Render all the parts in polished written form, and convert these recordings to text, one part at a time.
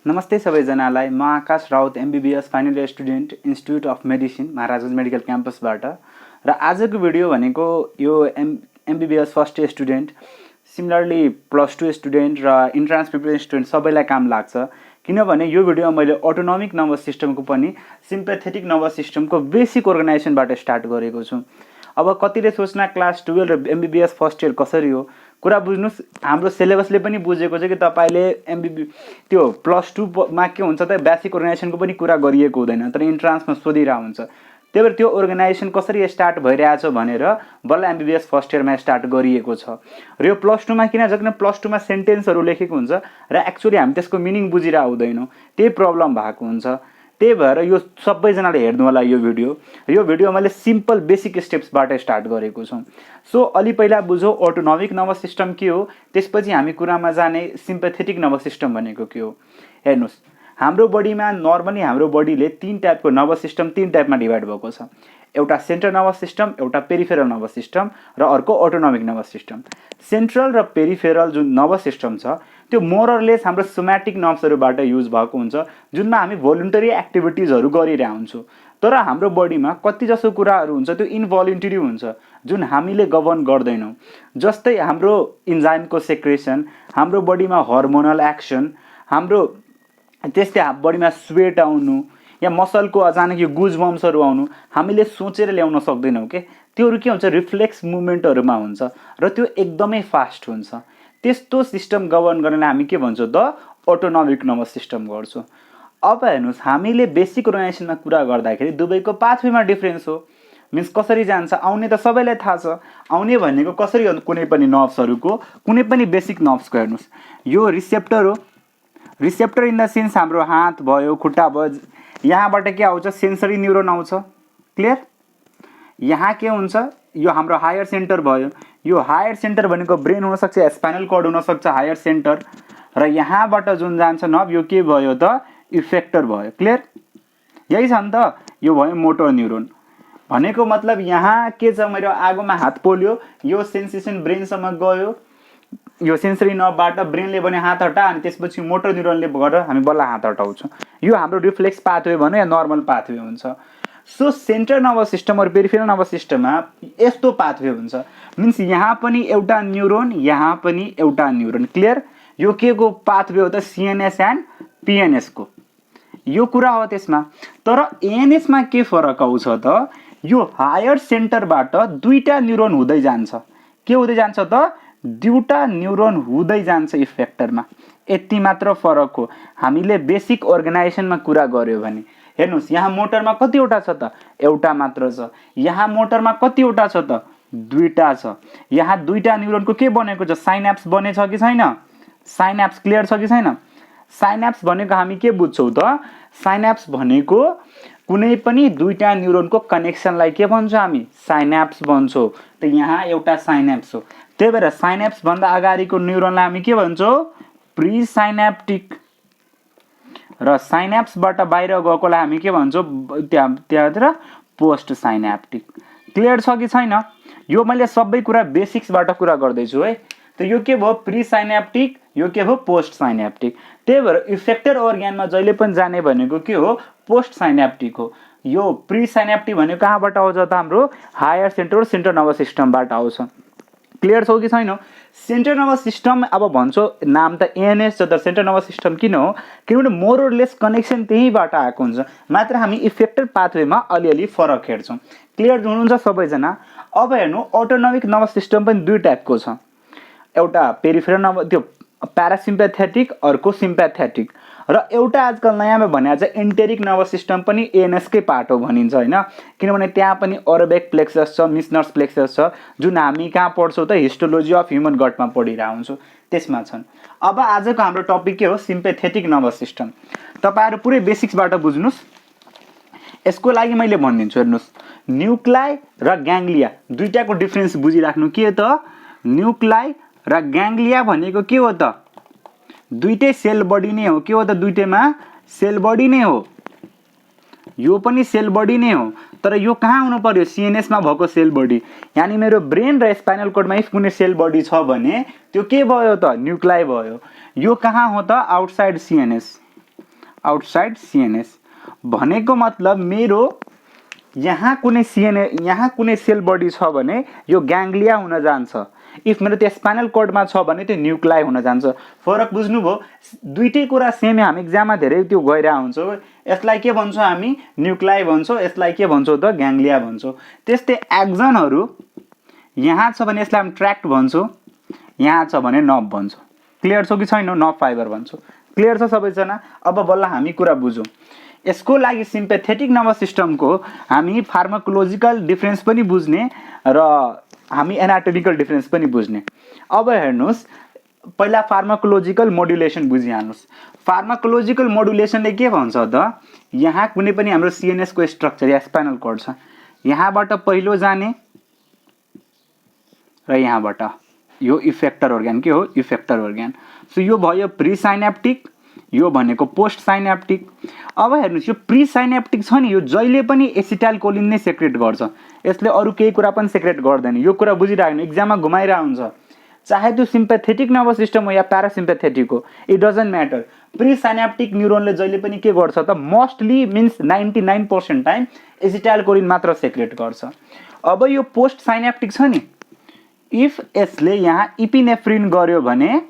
नमस्ते सबैजनालाई। म Akash Raut MBBS final year student institute of medicine Maharajgunj medical क्याम्पसबाट। र आजको भिडियो भनेको यो MBBS first year student, similarly plus 2 student र इन्ट्रान्स प्रिपरेसन स्टुडेन्ट सबैलाई काम लाग्छ। किनभने यो भिडियोमा मैले अटोनोमिक नर्भस सिस्टमको पनि सिम्पेथेटिक नर्भस सिस्टमको बेसिक अर्गनाइजेसनबाट स्टार्ट गरेको छु। अब कतिले सोच्न क्लास 12 र एमबीबीएस फर्स्ट इयर कसरी हो, कुरा बुझ्नुस्। हाम्रो सिलेबसले पनि बुझेको छ कि तपाईले त्यो प्लस 2 मा के हुन्छ त बेसिक अर्गनाइजेसनको पनि कुरा गरिएको हुँदैन, तर इन्ट्रान्समा सोधिरा हुन्छ। त्यही भएर त्यो अर्गनाइजेसन कसरी स्टार्ट भइरहेछ भनेर बल्ल एमबीबीएस फर्स्ट इयरमा स्टार्ट गरिएको छ। र यो प्लस 2 मा किन छ, किन प्लस 2 मा सेन्टेन्सहरू लेखेको हुन्छ र एक्चुअली हामी त्यसको मिनिङ बुझिरा हुँदैनौँ, त्यही प्रब्लम भएको हुन्छ। त्यही भएर यो सबैजनाले हेर्नु होला यो भिडियो मैले सिम्पल बेसिक स्टेप्सबाट स्टार्ट गरेको छु। सो अलि पहिला बुझौँ अटोनोमिक नर्भस सिस्टम के हो, त्यसपछि हामी कुरामा जाने सिम्पेथेटिक नर्भस सिस्टम भनेको के हो। हेर्नुस्, हाम्रो बडीमा नर्मली हाम्रो बडीले 3 टाइपको नर्भस सिस्टम 3 टाइपमा डिभाइड भएको छ। एउटा सेन्ट्रल नर्भस सिस्टम, एउटा पेरिफेरल नर्भस सिस्टम र अर्को अटोनोमिक नर्भस सिस्टम। सेन्ट्रल र पेरिफेरल जुन नर्भस सिस्टम छ त्यो मोरलेस हाम्रो सोम्याटिक नर्भ्सहरूबाट युज भएको हुन्छ, जुनमा हामी भोलुन्टरी एक्टिभिटिजहरू गरिरहेको हुन्छौँ। तर हाम्रो बडीमा कति जसो कुराहरू हुन्छ त्यो इनभोलुन्टरी हुन्छ, जुन हामीले गभर्न गर्दैनौँ। जस्तै हाम्रो इन्जाइमको सेक्रेसन, हाम्रो बडीमा हर्मोनल एक्सन, हाम्रो त्यस्तै बडीमा स्वेट आउनु या मसलको अचानक यो गुज बम्सहरू आउनु हामीले सोचेर ल्याउन सक्दैनौँ के। त्योहरू के हुन्छ, रिफ्लेक्स मुभमेन्टहरूमा हुन्छ र त्यो एकदमै फास्ट हुन्छ। त्यस्तो सिस्टम गभर्न गर्नलाई हामी के भन्छौँ त, अटोनोमिक नर्भस सिस्टम गर्छौँ। अब हेर्नुहोस्, हामीले बेसिक अर्गनाइजेसनमा कुरा गर्दाखेरि दुवैको पाथवेमा डिफ्रेन्स हो। मिन्स कसरी जान्छ आउने त सबैलाई थाहा छ। आउने भनेको कसरी कुनै पनि नर्भ्सहरूको, कुनै पनि बेसिक नर्भ्सको हेर्नुहोस्, यो रिसेप्टर हो। रिसेप्टर इन द सेन्स हाम्रो हात भयो, खुट्टा भयो, यहाँबाट के आउँछ, सेन्सरी न्युरोन आउँछ। क्लियर? यहाँ के हुन्छ, यो हाम्रो हायर सेन्टर भयो। यो हायर सेन्टर भनेको ब्रेन हुनसक्छ, स्पाइनल कर्ड हुनसक्छ, हायर सेन्टर। र यहाँबाट जुन जान्छ नर्भ यो के भयो त, इफेक्टर भयो। क्लियर? यही छ नि त, यो भयो मोटर न्युरोन। भनेको मतलब यहाँ के छ, मेरो आगोमा हात पोल्यो, यो सेन्सेसन ब्रेनसम्म गयो, यो सेन्सरी नर्भबाट ब्रेनले भने हात हटा, अनि त्यसपछि मोटर न्युरोनले गरेर हामी बल्ल हात हटाउँछौँ। यो हाम्रो रिफ्लेक्स पाथवे भन्यो या नर्मल पाथवे हुन्छ। सो सेन्ट्रल नर्भस सिस्टम र पेरिफेरल नर्भस सिस्टममा यस्तो पाथवे हुन्छ। मिन्स यहाँ पनि एउटा न्युरोन, यहाँ पनि एउटा न्युरोन। क्लियर? यो के को पाथवे हो त, सिएनएस एन्ड पिएनएसको यो कुरा हो त्यसमा। तर एएनएसमा के फरक आउँछ त, यो हायर सेन्टरबाट दुईटा न्युरोन हुँदै जान्छ। के हुँदै जान्छ त, दुईटा न्युरोन हुँदै जान्छ इफेक्टरमा। यति मात्र फरक हो हामीले बेसिक अर्गनाइजेसनमा कुरा गर्यो भने। हेर्नुहोस्, यहाँ मोटरमा कतिवटा छ त, एउटा मात्र छ। यहाँ मोटरमा कतिवटा छ त, दुईटा छ। यहाँ दुईटा न्युरोनको के बनेको छ, साइन्याप्स बनेछ कि छैन, साइन्याप्स क्लियर छ कि छैन। साइन्याप्स भनेको हामी के बुझ्छौँ त, साइन्याप्स भनेको कुनै पनि दुईटा न्युरोनको कनेक्सनलाई के भन्छौँ हामी, साइन्याप्स भन्छौँ। त यहाँ एउटा साइन्याप्स हो। त्यही भएर साइन्याप्स भन्दा अगाडिको न्युरोनलाई हामी के भन्छौँ, प्री साइन्याप्टिक। र साइन्याप्सबाट बाहिर गएकोलाई हामी के भन्छौँ, त्यहाँतिर पोस्ट साइन्याप्टिक। क्लियर छ कि छैन? यो मैले सबै कुरा बेसिक्सबाट कुरा गर्दैछु है। त यो के भयो, प्री साइन्याप्टिक, यो के भयो, पोस्ट साइन्याप्टिक। त्यही भएर इफेक्टर अर्ग्यानमा जहिले पनि जाने भनेको के हो, पोस्ट साइन्याप्टिक हो। यो प्री साइन्याप्टिक भनेको कहाँबाट आउँछ त, हाम्रो हायर सेन्टर सेन्ट्रल नर्भस सिस्टमबाट आउँछ। क्लियर छ कि छैन? सेन्ट्रल नर्भस सिस्टम अब भन्छौँ, नाम त एएनएस छ, तर सेन्ट्रल नर्भस सिस्टम किन हो, किनभने मोरलेस कनेक्सन त्यहीबाट आएको हुन्छ, मात्र हामी इफेक्टर पाथवेमा अलिअलि फरक हेर्छौँ। क्लियर हुनुहुन्छ सबैजना? अब हेर्नु, अटोनोमिक नर्भस सिस्टम पनि दुई टाइपको छ। एउटा पेरिफेरल नर्भस, त्यो प्यारासिम्पेथेटिक, अर्को सिम्पेथेटिक। र एउटा आजकल नयाँमा भने चाहिँ एन्टेरिक नर्भस सिस्टम पनि एएनएसकै पार्ट हो भनिन्छ होइन, किनभने त्यहाँ पनि अरबेक प्लेक्सस छ, मिसनर्स प्लेक्सस छ, जुन हामी कहाँ पढ्छौँ त, हिस्टोलोजी अफ ह्युमन गटमा पढिरहेको हुन्छौँ, त्यसमा छन्। अब आजको हाम्रो टपिक के हो, सिम्पेथेटिक नर्भस सिस्टम। तपाईँहरू पुरै बेसिक्सबाट बुझ्नुहोस्। यसको लागि मैले भनिदिन्छु, हेर्नुहोस्, न्युक्लाई र ग्याङ्ग्लिया दुईटाको डिफ्रेन्स बुझिराख्नु। के त, न्युक्लाई र ग्याङ्ग्लिया भनेको के हो त, दुईटै सेल बडी नै हो। के हो त, दुईटैमा सेल बडी नै हो। यो पनि सेल बडी नै हो, तर यो कहाँ हुनु पर्यो, सिएनएसमा भएको सेल बडी। यानी मेरो ब्रेन र स्पाइनल कर्डमा इफ कुनै सेल बडी छ भने त्यो के भयो त, न्युक्लाई भयो। यो कहाँ हो त, आउटसाइड सिएनएस। आउटसाइड सिएनएस भनेको मतलब मेरो यहाँ कुनै सेल बडी छ भने यो ग्याङ्ग्लिया हुन जान्छ। इफ मेरो त्यो स्पाइनल कर्डमा छ भने त्यो न्युक्लाई हुन जान्छ। फरक बुझ्नुभयो? दुईटै कुरा सेम हामी एक्जाममा धेरै त्यो गइरहेको हुन्छौँ। यसलाई के भन्छौँ हामी? न्युक्लाई भन्छौँ। यसलाई के भन्छौँ त? ग्याङ्ग्लिया भन्छौँ। त्यस्तै एक्जनहरू यहाँ छ भने यसलाई हामी ट्र्याक्ट भन्छौँ, यहाँ छ भने नर्भ भन्छौँ। क्लियर छ कि छैन? नर्भ फाइबर भन्छौँ। क्लियर छ सबैजना? अब बल्ल हामी कुरा बुझौँ। यसको लागि सिम्पेथेटिक नर्भस सिस्टमको हामी फार्माकोलोजिकल डिफरेन्स पनि बुझ्ने र हामी एनाटोमिकल डिफरेन्स पनि बुझ्ने। अब हेर्नुहोस्, पहिला फार्माकोलोजिकल मोडुलेसन बुझिहाल्नुहोस्। फार्माकोलोजिकल मोडुलेसनले के भन्छ त? यहाँ कुनै पनि हाम्रो सिएनएसको स्ट्रक्चर या स्पाइनल कर्ड छ, यहाँबाट पहिलो जाने र यहाँबाट यो इफेक्टर अर्ग्यान के हो? Effector organ. सो यो भयो प्री साइनेप्टिक, यो भनेको पोस्ट साइनेप्टिक। अब हेर्नुहोस्, यो प्री साइनेप्टिक छ नि, यो जहिले पनि एसिटाइलकोलिन नै सेक्रेट गर्छ, यसले अरू केही कुरा पनि सेक्रेट गर्दैन। यो कुरा बुझिराख्नु, एक्जाममा घुमाइरहेको हुन्छ। चाहे त्यो सिम्पेथेटिक नर्भस सिस्टम हो या प्यारासिम्पेथेटिक हो, it doesn't matter. Pre synaptic न्युरोनले जहिले पनि के गर्छ त? मोस्टली मिन्स 99% टाइम एसिटाइलकोलिन मात्र सेक्रेट गर्छ। अब यो पोस्ट साइनेप्टिक छ नि, इफ यसले यहाँ इपिनेफ्रिन गर्यो भने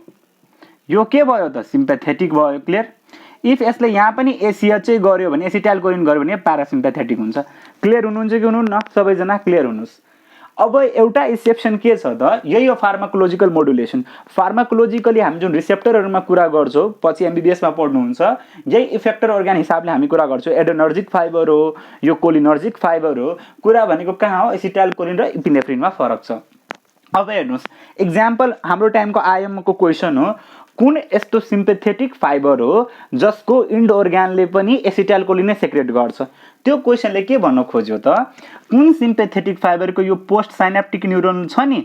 यो के भयो त? सिम्पेथेटिक भयो। क्लियर? इफ यसले यहाँ पनि एसिएचै गर्यो भने, एसिटाइलकोलिन गर्यो भने प्यारासिम्पेथेटिक हुन्छ। क्लियर हुनुहुन्छ कि हुनुहुन्न? सबैजना क्लियर हुनुहोस्। अब एउटा एक्सेप्सन के छ त? यही हो फार्माकोलोजिकल मोडुलेसन। फार्माकोलोजिकली हामी जुन रिसेप्टरहरूमा कुरा गर्छौँ, पछि एमबिबिएसमा पढ्नुहुन्छ, यही इफेक्टर अर्ग्यान हिसाबले हामी कुरा गर्छौँ। एड्रेनर्जिक फाइबर हो, यो कोलिनर्जिक फाइबर हो। कुरा भनेको कहाँ हो? एसिटाइलकोलिन र इपिनेफ्रिनमा फरक छ। अब हेर्नुहोस्, इक्जाम्पल हाम्रो टाइमको आइएमको क्वेसन हो, कुन यस्तो सिम्पेथेटिक फाइबर हो जसको इन्ड अर्ग्यानले पनि एसिटाइलकोलिन नै सेक्रेट गर्छ? त्यो क्वेसनले के भन्न खोज्यो त? कुन सिम्पेथेटिक फाइबरको यो पोस्ट साइनेप्टिक न्युरोन छ नि,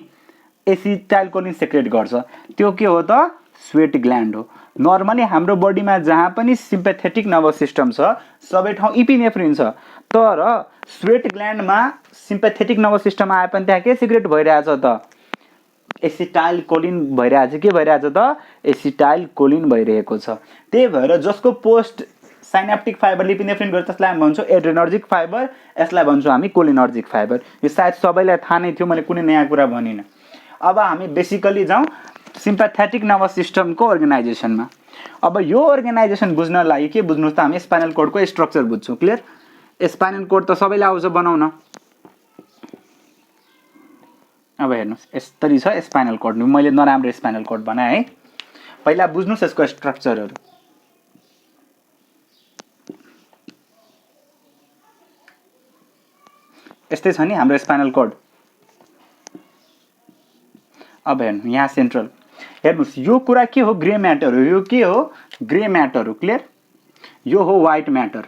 एसिटाइलकोलिन सेक्रेट गर्छ? त्यो के हो त? स्वेट ग्ल्यान्ड हो। नर्मली हाम्रो बडीमा जहाँ पनि सिम्पेथेटिक नर्भस सिस्टम छ, सबै ठाउँ इपिनेफ्रिन छ, तर स्वेट ग्ल्यान्डमा सिम्पेथेटिक नर्भस सिस्टम आए पनि त्यहाँ के सिक्रेट भइरहेछ त? एसिटाइलकोलिन भइरहेछ। के भइरहेछ त? एसिटाइलकोलिन भइरहेको छ। त्यही भएर जसको पोस्ट साइनेप्टिक फाइबरले इपिनेफ्रिन गर्छ त्यसलाई हामी भन्छौँ एड्रेनर्जिक फाइबर, यसलाई भन्छौँ हामी कोलिनर्जिक फाइबर। यो सायद सबैलाई थाहा नै थियो, मैले कुनै नयाँ कुरा भनिनँ। अब हामी बेसिकली जाउँ सिम्पेथेटिक नर्भस सिस्टमको अर्गनाइजेसनमा। अब यो अर्गनाइजेसन बुझ्नलाई के बुझ्नुहोस् त? हामी स्पाइनल कोर्डको स्ट्रक्चर बुझ्छौँ। क्लियर? स्पाइनल कोर्ड त सबैलाई आउँछ बनाउन। अब हेर्नुहोस्, यसरी छ स्पाइनल कोर्ड। मैले नराम्रो स्पाइनल कोर्ड बनाएँ है। पहिला बुझ्नुहोस् यसको स्ट्रक्चरहरू। यस्तै छ नि हाम्रो स्पाइनल कोर्ड। अब हेर्नु, यहाँ सेन्ट्रल। हेर्नुहोस्, यो कुरा के हो? ग्रे म्याटर हो। यो के हो? ग्रे म्याटर हो। क्लियर? यो हो व्हाइट म्याटर।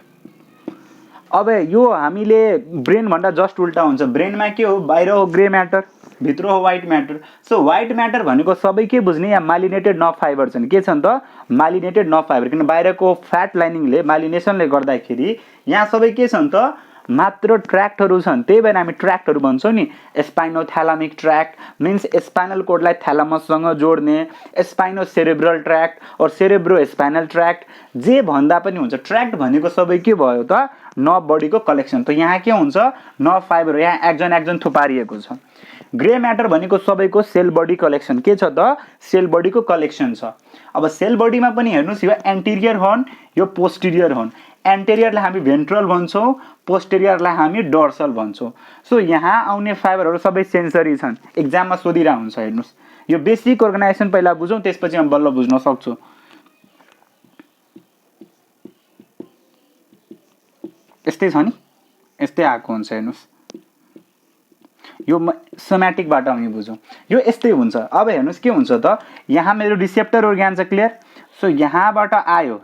अब यो हामीले ब्रेन भन्दा जस्ट उल्टा हुन्छ। ब्रेनमा के हो? बाहिर हो ग्रे म्याटर, भित्र हो white matter. So white matter भनेको सबै के बुझ्ने? यहाँ मालिनेटेड नर्भ फाइबर छन्। के छन् त? मालिनेटेड नर्भ फाइबर। किन बाहिरको फ्याट लाइनिङले, मालिनेसनले गर्दाखेरि यहाँ सबै के छन् त? मात्र ट्र्याक्टहरू छन्। त्यही भएर हामी ट्र्याक्टहरू भन्छौँ नि। स्पाइनोथ्यालामिक ट्र्याक्ट मिन्स स्पाइनल कोर्डलाई थ्यालामससँग जोड्ने, स्पाइनो सेरेब्रल ट्र्याक्ट और सेरेब्रो स्पाइनल ट्र्याक्ट, जे भन्दा पनि हुन्छ। ट्र्याक्ट भनेको सबै के भयो त? नर्भ बडीको कलेक्सन। त यहाँ के हुन्छ? नर्भ फाइबर हो। यहाँ एक्जन थुपारिएको छ। ग्रे म्याटर भनेको सबैको सेल बडी कलेक्सन। के छ त? सेल बडीको कलेक्सन छ। अब सेल बडीमा पनि हेर्नुहोस्, यो एन्टिरियर हर्न, यो पोस्टिरियर हर्न। एन्टेरियरलाई हामी भेन्ट्रल भन्छौँ, पोस्टेरियरलाई हामी डोर्सल भन्छौँ। सो यहाँ आउने फाइबरहरू सबै सेन्सरी छन्। एक्जाममा सोधिरहेको हुन्छ। हेर्नुहोस्, यो बेसिक अर्गनाइजेसन पहिला बुझौँ, त्यसपछि हामी बल्ल बुझ्न सक्छौँ। यस्तै छ नि, यस्तै आएको हुन्छ। हेर्नुहोस्, यो सोम्याटिकबाट हामी बुझौँ। यो यस्तै हुन्छ। अब हेर्नुहोस् के हुन्छ त? यहाँ मेरो रिसेप्टर अर्ग्यान छ। क्लियर? सो यहाँबाट आयो,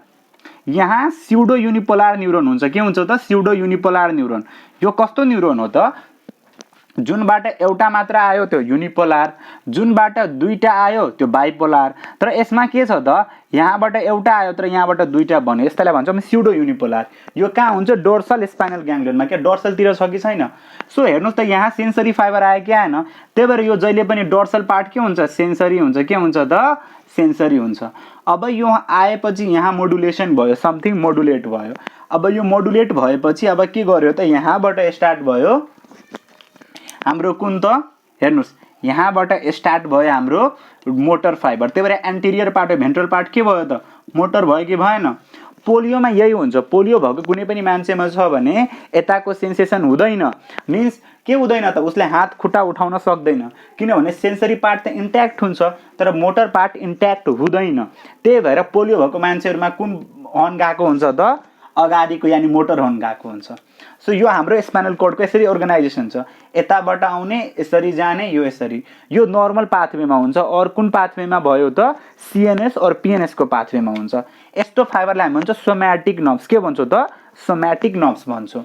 यहाँ स्युडो युनिपोलार न्युरोन हुन्छ। के हुन्छ त? Pseudo unipolar neuron. यो कस्तो न्युरोन हो त? जुनबाट एउटा मात्र आयो त्यो युनिपोलार, जुनबाट दुईटा आयो त्यो बाइपोलार। तर यसमा के छ त, यहाँबाट एउटा आयो तर यहाँबाट दुईटा बन्यो, यस्तालाई भन्छौँ स्युडो युनिपोलार। यो कहाँ हुन्छ, डोर्सल स्पाइनल ग्याङ्ग्लियनमा। क्या डोर्सलतिर छ कि छैन? सो हेर्नुहोस् त यहाँ सेन्सरी फाइबर आयो कि आएन? त्यही भएर यो जहिले पनि डोर्सल पार्ट के हुन्छ, सेन्सरी हुन्छ। के हुन्छ त, सेन्सरी हुन्छ। अब यो आएपछि यहाँ मोडुलेसन भयो, समथिङ मोडुलेट भयो। अब यो मोडुलेट भएपछि अब के गर्यो त, यहाँबाट स्टार्ट भयो हाम्रो कुन त, हेर्नुहोस् यहाँबाट स्टार्ट भयो हाम्रो मोटर फाइबर। त्यही भएर एन्टेरियर पार्ट भेन्ट्रल पार्ट के भयो त, मोटर भयो कि भएन? पोलियोमा यही हुन्छ। पोलियो भएको कुनै पनि मान्छेमा छ भने यताको सेन्सेसन हुँदैन, मिन्स के हुँदैन त, उसले हात खुट्टा उठाउन सक्दैन, किनभने सेन्सरी पार्ट त इन्ट्याक्ट हुन्छ तर मोटर पार्ट इन्ट्याक्ट हुँदैन। त्यही भएर पोलियो भएको मान्छेहरूमा कुन हर्न गएको हुन्छ त, अगाडिको यानि मोटर हर्न गएको हुन्छ। सो यो हाम्रो स्पाइनल कोर्डको यसरी अर्गनाइजेसन छ, यताबाट आउने यसरी जाने, यो यसरी, यो नर्मल पाथवेमा हुन्छ। और कुन पाथवेमा भयो त, सिएनएस और पिएनएस को पाथवेमा हुन्छ। यस्तो फाइबरलाई हामी भन्छ सोम्याटिक नर्भ्स। के भन्छौँ त, सोम्याटिक नर्भ्स भन्छौँ।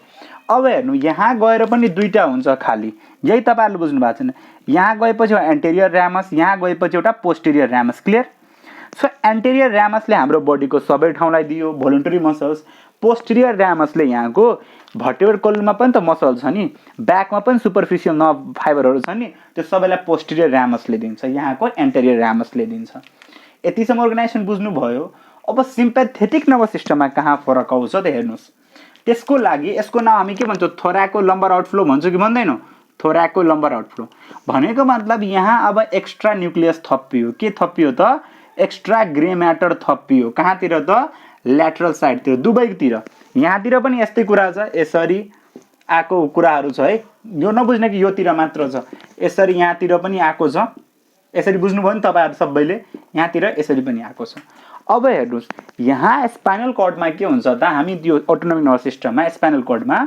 अब हेर्नु यहाँ गएर पनि दुईटा हुन्छ खाली, यही तपाईँहरूले बुझ्नु भएको छैन। यहाँ गएपछि एन्टेरियर ऱ्यामस, यहाँ गएपछि एउटा पोस्टेरियर ऱ्यामस। क्लियर? सो एन्टेरियर ऱ्यामसले हाम्रो बडीको सबै ठाउँलाई दियो भोलुन्टरी मसल्स। पोस्टेरियर ऱ्यामसले यहाँको भर्टेब्रल कलममा पनि त मसल छ नि, ब्याकमा पनि सुपरफिसियल नर्भ फाइबरहरू छ नि, त्यो सबैलाई पोस्टेरियर ऱ्यामसले दिन्छ, यहाँको एन्टेरियर ऱ्यामसले दिन्छ। यतिसम्म अर्गनाइजेसन बुझ्नुभयो। अब सिम्पेथेटिक नर्भस सिस्टममा कहाँ फरक आउँछ त हेर्नुहोस्। त्यसको लागि यसको नाम हामी के भन्छौँ, थोराको लम्बर आउटफ्लो भन्छौँ कि भन्दैनौँ? थोराको लम्बर आउटफ्लो भनेको मतलब यहाँ अब एक्स्ट्रा न्युक्लियस थपियो। के थपियो त, एक्स्ट्रा ग्रे म्याटर थपियो। कहाँतिर त, ल्याटरल साइडतिर, दुवैतिर। यहाँतिर पनि यस्तै कुरा छ, यसरी आएको कुराहरू छ है, यो नबुझ्ने कि योतिर मात्र छ, यसरी यहाँतिर पनि आएको छ। यसरी बुझ्नुभयो नि तपाईँहरू सबैले, यहाँतिर यसरी पनि आएको छ। अब हेर्नुहोस् यहाँ स्पाइनल कर्डमा के हुन्छ त, हामी त्यो अटोनोमिक नर्भस सिस्टममा स्पाइनल कर्डमा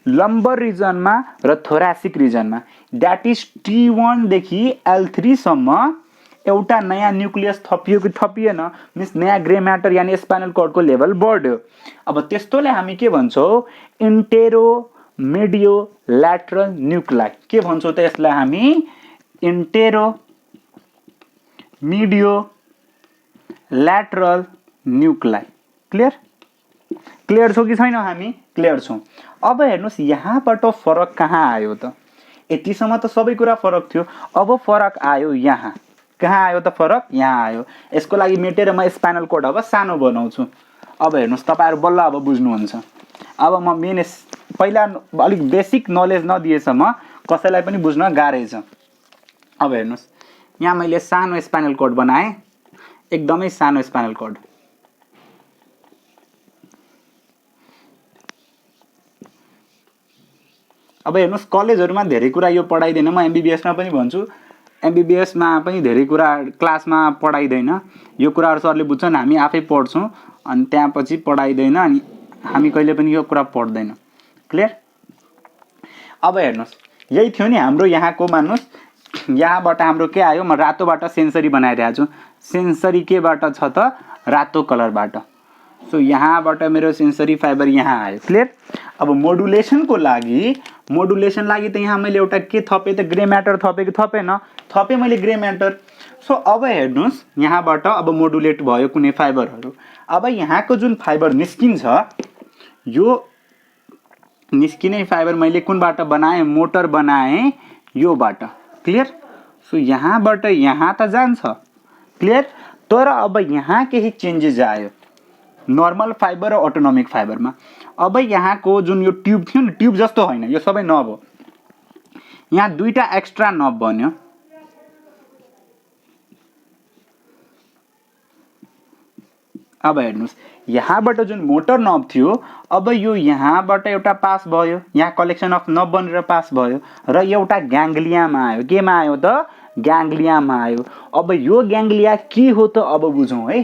लम्बर रिजनमा र थोरासिक रिजनमा, द्याट इज T1 देखि L3 सम्म एउटा नयाँ न्युक्लियस थपियो कि थपिएन, मिन्स नयाँ ग्रे म्याटर यानि स्पाइनल कर्डको लेभल बढ्यो। अब त्यस्तोले हामी के भन्छौँ, इन्टेरो मिडियो ल्याटरल न्युक्लाई। के भन्छौँ त यसलाई हामी, इन्टेरो मिडियो ल्याटरल न्युक्लाई। क्लियर? क्लियर छौँ कि छैनौँ हामी? क्लियर छौँ। अब हेर्नुहोस् यहाँबाट फरक कहाँ आयो त, यतिसम्म त सबै कुरा फरक थियो, अब फरक आयो यहाँ। कहाँ आयो त फरक, यहाँ आयो। यसको लागि मेटेर म स्पाइनल कोर्ड अब सानो बनाउँछु। अब हेर्नुहोस् तपाईँहरू बल्ल अब बुझ्नुहुन्छ। अब म मेन पहिला अलिक बेसिक नलेज नदिएसम्म कसैलाई पनि बुझ्न गाह्रै छ। अब हेर्नुहोस् यहाँ मैले सानो स्पाइनल कोर्ड बनाएँ, एकदमै सानो स्पाइनल कोर्ड। अब हेर्नुहोस् कलेजहरूमा धेरै कुरा यो पढाइँदैन, म एमबिबिएसमा पनि भन्छु, एमबिबिएसमा पनि धेरै कुरा क्लासमा पढाइँदैन। यो कुराहरू सरले बुझ्छन्, हामी आफै पढ्छौँ अनि त्यहाँपछि पढाइँदैन, अनि हामी कहिले पनि यो कुरा पढ्दैनौँ। क्लियर? अब हेर्नुहोस् यही थियो नि हाम्रो यहाँको, मान्नुहोस् यहाँबाट हाम्रो के आयो, म रातोबाट सेन्सरी बनाइरहेको छु। सेन्सरी केबाट छ त, रातो कलरबाट। सो यहाँबाट मेरो सेन्सरी फाइबर यहाँ आयो। क्लियर? अब मोडुलेसनको लागि त यहाँ मैले एउटा के थपेँ त, ग्रे म्याटर थपेँ कि थपेन? थपेँ मैले ग्रे म्याटर। सो अब हेर्नुहोस् यहाँबाट अब मोडुलेट भयो कुनै फाइबरहरू। अब यहाँको जुन फाइबर निस्किन्छ, यो निस्किने फाइबर मैले कुनबाट बनाएँ, मोटर बनाएँ योबाट। क्लियर? सो यहाँबाट यहाँ त जान्छ। क्लियर? तर अब यहाँ केही चेन्जेस आयो नर्मल फाइबर र अटोनोमिक फाइबरमा। अब यहाँको जुन यो ट्युब थियो नि, ट्युब जस्तो होइन, यो सबै नर्भ हो, यहाँ दुईटा एक्स्ट्रा नर्भ बन्यो। अब हेर्नुहोस् यहाँबाट जुन मोटर नर्भ थियो, अब यो यहाँबाट एउटा पास भयो, यहाँ कलेक्सन अफ नर्भ बनेर पास भयो र एउटा ग्याङ्ग्लियामा आयो। केमा आयो त, ग्याङ्ग्लियामा आयो। अब यो ग्याङ्ग्लिया के हो त अब बुझौँ है।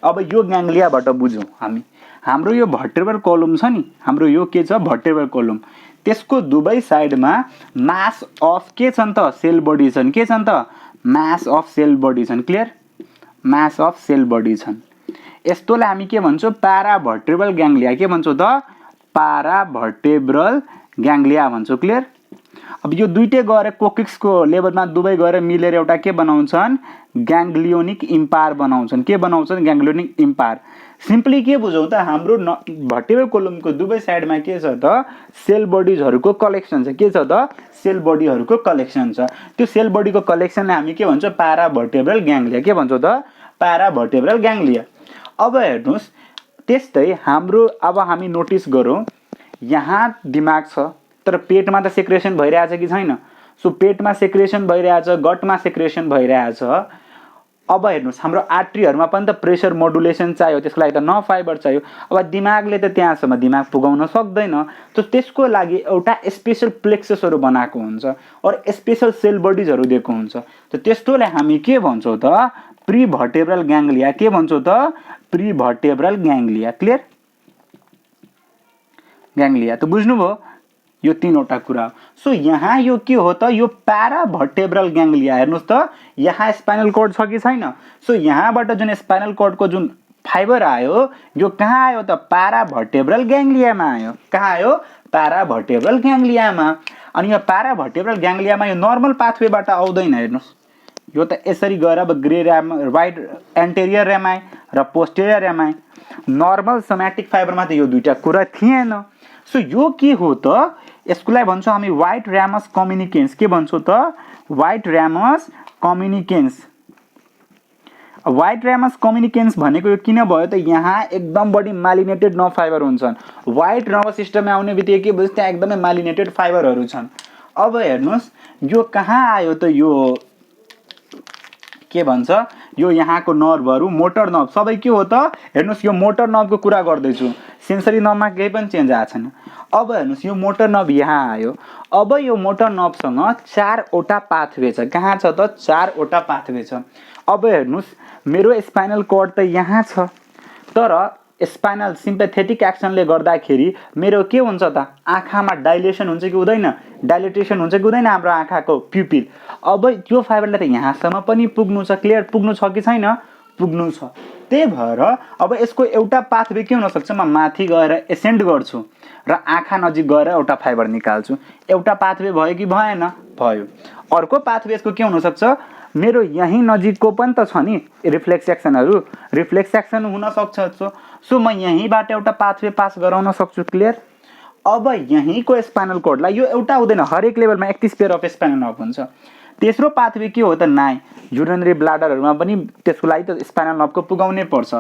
अब यो ग्याङ्ग्लियाबाट बुझौँ हामी, हाम्रो यो भर्टेब्रल कलम छ नि, हाम्रो यो के छ, भर्टेब्रल कलम, त्यसको दुवै साइडमा मास अफ के छन् त, सेल बडी छन्। के छन् त, मास अफ सेल बडी छन्। Clear? Mass of cell body छन्। यस्तोलाई हामी के भन्छौँ, प्याराभर्टेब्रल ग्याङ्ग्लिया। के भन्छौँ त, प्याराभर्टेब्रल ग्याङ्ग्लिया भन्छौँ। क्लियर? अब यो दुईटै गएर कोकिक्सको लेभलमा दुवै गएर मिलेर एउटा के बनाउँछन्, ग्याङ्ग्लियोनिक इम्पायर बनाउँछन्। के बनाउँछन्? ग्याङ्ग्लियोनिक इम्पायर। सिम्पली के बुझौँ त, हाम्रो भर्टिब्रल कोलमको दुवै साइडमा के छ त, सेल बडिजहरूको कलेक्सन छ। के छ त? सेल बडीहरूको कलेक्सन छ। त्यो सेल बडीको कलेक्सनलाई हामी के भन्छौँ? प्याराभर्टेब्रल ग्याङ्ग्लिया। के भन्छौँ त? प्याराभर्टेब्रल ग्याङ्ग्लिया। अब हेर्नुहोस्, त्यस्तै हाम्रो अब हामी नोटिस गरौँ, यहाँ दिमाग छ तर पेटमा त सेक्रेसन भइरहेछ कि छैन? सो पेटमा सेक्रेसन भइरहेछ, गटमा सेक्रेसन भइरहेछ। अब हेर्नुहोस्, हाम्रो आर्ट्रीहरूमा पनि त प्रेसर मोडुलेसन चाहियो, त्यसको लागि त नर्भ फाइबर चाहियो। अब दिमागले त त्यहाँसम्म दिमाग पुगाउन सक्दैन, त त्यसको लागि एउटा स्पेसल प्लेक्ससहरू बनाएको हुन्छ और स्पेसल सेल बडिजहरू दिएको हुन्छ। त त्यस्तोलाई हामी के भन्छौँ त? प्रिभर्टेब्रल ग्याङ्ग्लिया। के भन्छौँ त? प्रिभर्टेब्रल ग्याङ्ग्लिया। क्लियर? ग्याङ्ग्लिया त बुझ्नुभयो? यो तीनवटा कुरा हो। सो यहाँ यो के हो त? यो प्याराभर्टेब्रल ग्याङ्ग्लिया। हेर्नुहोस् त, यहाँ स्पाइनल कोर्ड छ कि छैन? सो यहाँबाट जुन स्पाइनल कोर्डको जुन फाइबर आयो, यो कहाँ आयो त? प्याराभर्टेब्रल ग्याङ्ग्लियामा आयो। कहाँ आयो? प्याराभर्टेब्रल ग्याङ्ग्लियामा। अनि यो प्याराभर्टेब्रल ग्याङ्ग्लियामा यो नर्मल पाथवेबाट आउँदैन। हेर्नुहोस्, यो त यसरी गएर अब ग्रे ऱ्याम, वाइड एन्टेरियर रेमाइ र पोस्टेरियर रेमाइ। नर्मल सोम्याटिक फाइबरमा त यो दुईटा कुरा थिएन। सो यो के हो त? यसकोलाई भन्छौँ हामी व्हाइट ऱ्यामस कम्युनिकेन्स। के भन्छौँ त? व्हाइट ऱ्यामस कम्युनिकेन्स। व्हाइट ऱ्यामस कम्युनिकेन्स भनेको यो किन भयो त? यहाँ एकदम बढी मालिनेटेड नर्भ फाइबर हुन्छन्। व्हाइट नर्भस सिस्टममा आउने बित्तिकै के बुझ्छ? त्यहाँ एकदमै मालिनेटेड फाइबरहरू छन्। अब हेर्नुहोस्, यो कहाँ आयो त? यो के भन्छ? यो यहाँको नर्भहरू, मोटर नर्भ सबै के हो त? हेर्नुहोस्, यो मोटर नर्भको कुरा गर्दैछु। सेन्सरी नर्भमा केही पनि चेन्ज आएको छैन। अब हेर्नुहोस्, यो मोटर नर्भ यहाँ आयो। अब यो मोटर नर्भसँग 4वटा पाथवे छ। कहाँ छ त? 4वटा पाथवे छ। अब हेर्नुहोस्, मेरो स्पाइनल कोर्ड त यहाँ छ, तर स्पाइनल सिम्पेथेटिक एक्सनले गर्दाखेरि मेरो के हुन्छ त? आँखामा डाइलेसन हुन्छ कि हुँदैन? डाइलेटेसन हुन्छ कि हुँदैन हाम्रो आँखाको प्युपिल? अब त्यो फाइबरलाई त यहाँसम्म पनि पुग्नु छ। क्लियर? पुग्नु छ कि छैन? पुग्नु छ। त्यही भएर अब यसको एउटा पाथवे के हुनसक्छ? म माथि गएर एसेन्ड गर्छु र आँखा नजिक गएर एउटा फाइबर निकाल्छु। एउटा पाथवे भयो कि भएन? भयो। अर्को पाथवे यसको के हुनसक्छ? मेरो यहीँ नजिकको पनि त छ नि रिफ्लेक्स एक्सनहरू, रिफ्लेक्स एक्सन हुनसक्छ। सो म यहीँबाट एउटा पाथवे पास गराउन सक्छु। क्लियर? अब यहीँको स्पाइनल कोर्डलाई यो एउटा हुँदैन, हरेक लेभलमा 31 पेयर अफ स्पाइनल नर्भ हुन्छ। तेस्रो पाथवे के हो त? नाइ युरिनरी ब्लाडरहरूमा पनि त्यसको लागि त स्पाइनल नर्भको पुगाउनै पर्छ।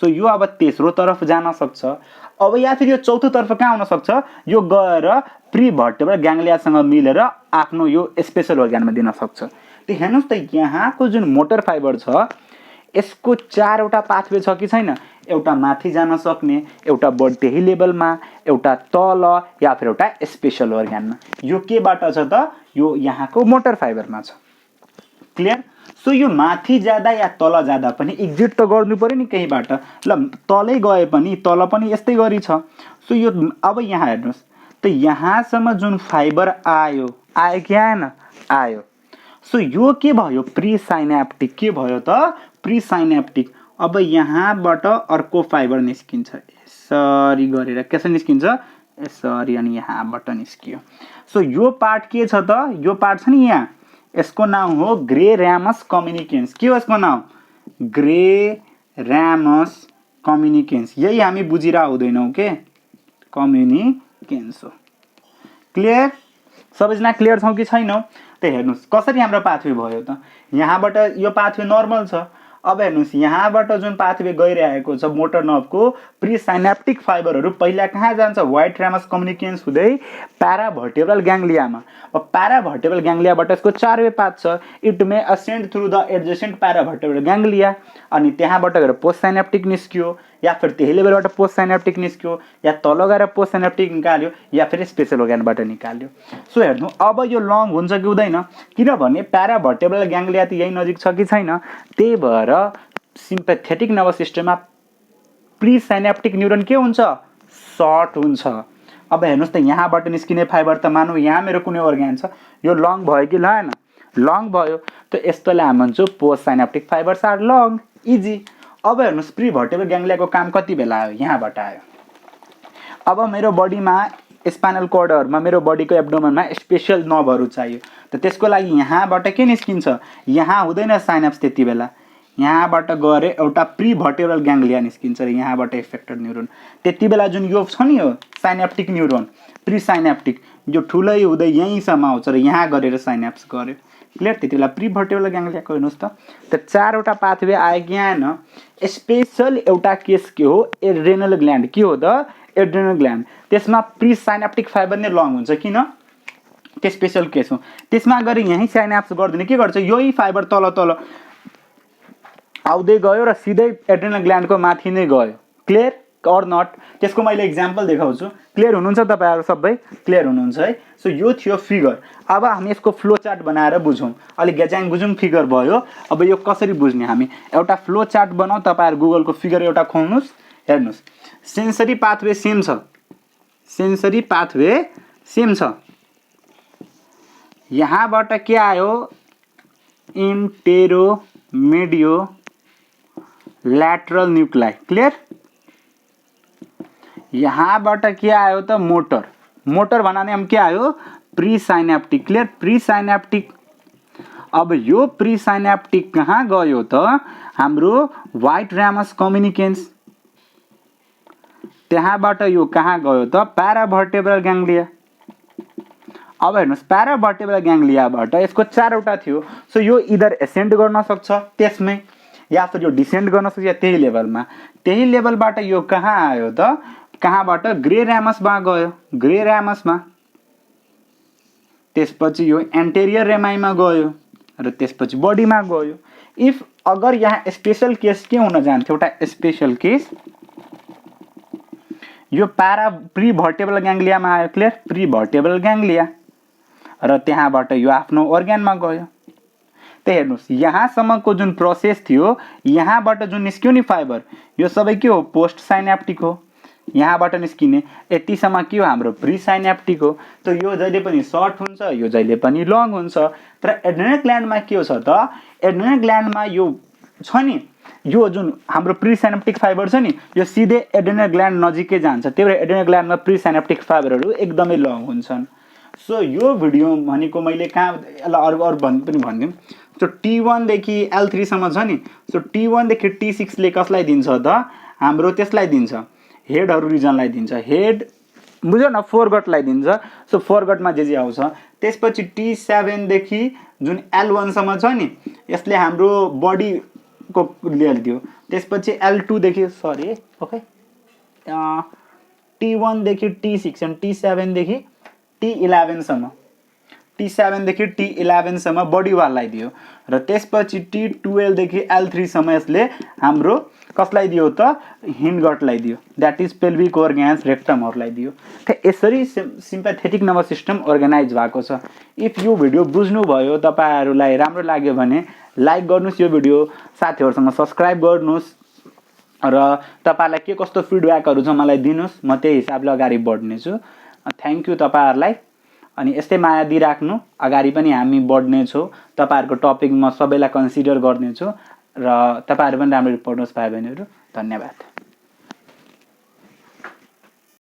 सो यो अब तेस्रो तर्फ जान सक्छ। अब या फिर यो चौथो तर्फ कहाँ हुन सक्छ? यो गएर प्रिभर्टेब्रल ग्याङ्ग्लियासँग मिलेर आफ्नो यो स्पेसल अर्गानमा दिन सक्छ। त हेर्नुहोस् त, यहाँको जुन मोटर फाइबर छ यसको 4वटा पाथवे छ कि छैन? एउटा माथि जान सक्ने, एउटा त्यही लेभलमा, एउटा तल, या फिर एउटा स्पेसल अर्गानमा। यो केबाट छ त? यो यहाँको मोटर फाइबरमा छ। क्लियर? सो यो माथि जाँदा या तल जाँदा पनि एक्जिट त गर्नु पर्यो नि कहीँबाट। ल तलै गए पनि तल पनि यस्तै गरी छ। सो यो अब यहाँ हेर्नुहोस् त, यहाँसम्म जुन फाइबर आयो कि आएन? आयो। सो यो के भयो? प्रिसाइनेप्टिक। के भयो त? प्रिसाइनेप्टिक। अब यहाँबाट अर्को फाइबर निस्किन्छ, यसरी गरेर। कसरी निस्किन्छ? यसरी, अनि यहाँबाट निस्कियो। सो यो पार्ट के छ त? यो पार्ट छ नि यहाँ, यसको नाम हो ग्रे ऱ्यामस कम्युनिकेन्स। के हो यसको नाम? ग्रे ऱ्यामस कम्युनिकेन्स। यही हामी बुझिरह हुँदैनौँ के? कम्युनिकेन्स हो। क्लियर? सबैजना क्लियर छौँ कि छैनौँ? त हेर्नुहोस् कसरी हाम्रो पाथवे भयो त? यहाँबाट यो पाथवे नर्मल छ। अब हेर्नुहोस्, यहाँबाट जुन पाथवे गइरहेको छ मोटर नर्भको, प्रिसाइनेप्टिक फाइबरहरू पहिला कहाँ जान्छ? व्हाइट ऱ्यामस कम्युनिकेन्स हुँदै प्याराभर्टेब्रल ग्याङ्ग्लियामा। अब प्याराभर्टेब्रल ग्याङ्ग्लियाबाट यसको 4वे पाथ छ। It may असेन्ड through the adjacent प्याराभर्टेब्रल ग्याङ्ग्लिया, अनि त्यहाँबाट गएर पोस्ट साइनेप्टिक निस्कियो, या फिर त्यही लेभलबाट पोस्ट साइनेप्टिक निस्कियो, या तल गएर पोस्ट साइनेप्टिक निकाल्यो, या फिर स्पेसल अर्गानबाट निकाल्यो। सो हेर्नु, अब यो लङ हुन्छ कि हुँदैन? किनभने प्याराभर्टेब्रल ग्याङ्ग्लिया त यही नजिक छ कि छैन? त्यही भएर सिम्पेथेटिक नर्भस सिस्टममा प्रिसाइनेप्टिक न्युरोन के हुन्छ? सर्ट हुन्छ। अब हेर्नुहोस् त, यहाँबाट निस्किने फाइबर त मानौँ यहाँ मेरो कुनै अर्गान छ, यो लङ भयो कि भएन? लङ भयो। त यस्तोलाई हामी भन्छौँ post synaptic fibres are long. Easy. अब हेर्नुहोस्, प्रिभर्टेब्रल ग्याङ्ग्लियाको काम कति बेला आयो? यहाँबाट आयो। अब मेरो बडीमा स्पाइनल कर्डहरुमा मेरो बडीको एब्डोमेनमा स्पेशल नर्भहरु चाहियो। त त्यसको लागि यहाँबाट के निस्किन्छ, यहाँ हुँदैन साइनाप्स त्यति बेला, यहाँबाट गएर एउटा प्री भर्टेब्रल ग्याङ्ग्लिया निस्किन्छ र यहाँबाट एफेक्टेड न्युरोन। त्यति बेला जुन यो छ नि यो साइनाप्टिक न्युरोन प्री साइनाप्टिक यो ठुलै हुँदै यहीँसम्म आउँछ र यहाँ गरेर साइनाप्स गर्यो। क्लियर? त्यति बेला प्री भर्टेब्रल ग्याङ्ग्लियाको हेर्नुहोस् त चारवटा पाथवे आयो कि आएन। स्पेशल एउटा केस के हो, एड्रेनल ग्ल्यान्ड। के हो त? Adrenal gland. त्यसमा प्री साइनाप्टिक फाइबर नै लङ हुन्छ। किन? त्यो स्पेशल केस हो। त्यसमा गएर यहीँ साइनाप्स गर्दैन, के गर्छ, यही फाइबर तल तल आउँदै गयो र सिधै एड्रेनल ग्ल्यान्डको माथि नै गयो। Clear or not? त्यसको मैले इक्जाम्पल देखाउँछु। क्लियर हुनुहुन्छ तपाईँहरू सबै? क्लियर हुनुहुन्छ है? सो यो थियो फिगर। अब हामी यसको फ्लो चार्ट बनाएर बुझौँ। अलिक ग्याजाङ बुझौँ, फिगर भयो। अब यो कसरी बुझ्ने हामी, एउटा फ्लो चार्ट बनाऊ। तपाईँहरू गुगलको फिगर एउटा खोल्नुहोस्, हेर्नुहोस्। सेन्सरी पाथवे सेम छ, सेन्सरी पाथवे सेम छ। यहाँबाट के आयो, इन्टेरो मेडियो ल्याटरल न्युक्लाई। क्लियर? यहाँबाट के आयो त, मोटर। मोटर भन्नाले हम के आयो, pre synaptic. Clear? Pre synaptic. अब यो प्री साइनाप्टिक कहाँ गयो त, हाम्रो व्हाइट रामस कम्युनिकेन्स। त्यहाँबाट यो कहाँ गयो त, प्याराभर्टेब्रल ग्याङ्ग्लिया। अब हेर्नुहोस्, प्याराभर्टेब्रल ग्याङ्ग्लियाबाट यसको चारवटा थियो। सो यो इधर एसेन्ड गर्न सक्छ त्यसमै, या फिर यो डिसेन्ड गर्न सक्छ, या त्यही लेभलमा। त्यही लेभलबाट यो कहाँ आयो त, कहाँबाट, ग्रे रामसमा गयो, ग्रे रामसमा। त्यसपछि यो एन्टेरियर रेमाइमा गयो र त्यसपछि बडीमा गयो। इफ अगर यहाँ स्पेशल केस के हुन जान्थ्यो, एउटा स्पेशल केस यो प्री भर्टेब्रल ग्याङ्ग्लियामा आयो। क्लियर? प्री भर्टेब्रल ग्याङ्ग्लिया र त्यहाँबाट यो आफ्नो अर्ग्यानमा गयो। त हेर्नुहोस्, यहाँसम्मको जुन प्रोसेस थियो, यहाँबाट जुन निस्क्यो नि फाइबर, यो सबै के हो, पोस्ट साइनाप्टिक हो। यहाँबाट निस्किने यतिसम्म के हो, हाम्रो प्री साइनाप्टिक हो। त यो जहिले पनि सर्ट हुन्छ, यो जहिले पनि लङ हुन्छ। तर एड्रेनल ग्ल्यान्डमा के छ त, एड्रेनल ग्ल्यान्डमा यो छ नि, यो जुन हाम्रो प्री साइनाप्टिक फाइबर छ नि, यो सिधै एड्रेनल ग्ल्यान्ड नजिकै जान्छ। त्यही भएर एड्रेनल ग्ल्यान्डमा प्री साइनाप्टिक फाइबरहरू एकदमै लङ हुन्छन्। सो यो भिडियो भनेको मैले कहाँ अरू पनि भनिदिउँ। सो T1 देखि L3 सम्म छ नि, सो T1 देखि T6 ले कसलाई दिन्छ त, हाम्रो त्यसलाई दिन्छ, हेडहरू रिजनलाई दिन्छ। हेड बुझ्यो न, फोरगटलाई दिन्छ। सो फोरगटमा जे आउँछ। त्यसपछि T7 देखि जुन L1 सम्म छ नि, यसले हाम्रो बडीको लेयर दियो। त्यसपछि L2 देखि ओके, T1 देखि T6 अनि T7 देखि T11 सम्म, T7 देखि T11 सम्म बडी वाललाई दियो र त्यसपछि T12 देखि L3 सम्म यसले हाम्रो कसलाई दियो त, हिन्डगटलाई दियो। द्याट इज पेल्भिक organs रेक्टमहरूलाई दियो। त यसरी सिम्पैथेटिक नर्भस सिस्टम अर्गनाइज भएको छ। इफ यो भिडियो बुझ्नुभयो, तपाईहरुलाई राम्रो लाग्यो भने लाइक गर्नुस्, यो भिडियो साथीहरुसँग सब्स्क्राइब गर्नुस् र तपाईलाई के कस्तो फिडब्याकहरु छ मलाई दिनुस्, म त्यही हिसाबले अगाडि बढ्ने छु। थ्यांक यू तपाईहरुलाई। अनि यस्तै माया दिइराख्नु, अगाडि पनि हामी बढ्ने छौं। तपाईहरुको टपिक म सबैलाई कन्सिडर गर्ने छु र तपाईहरु पनि राम्ररी पढ्नुस् भाइ बहिनीहरु। धन्यवाद।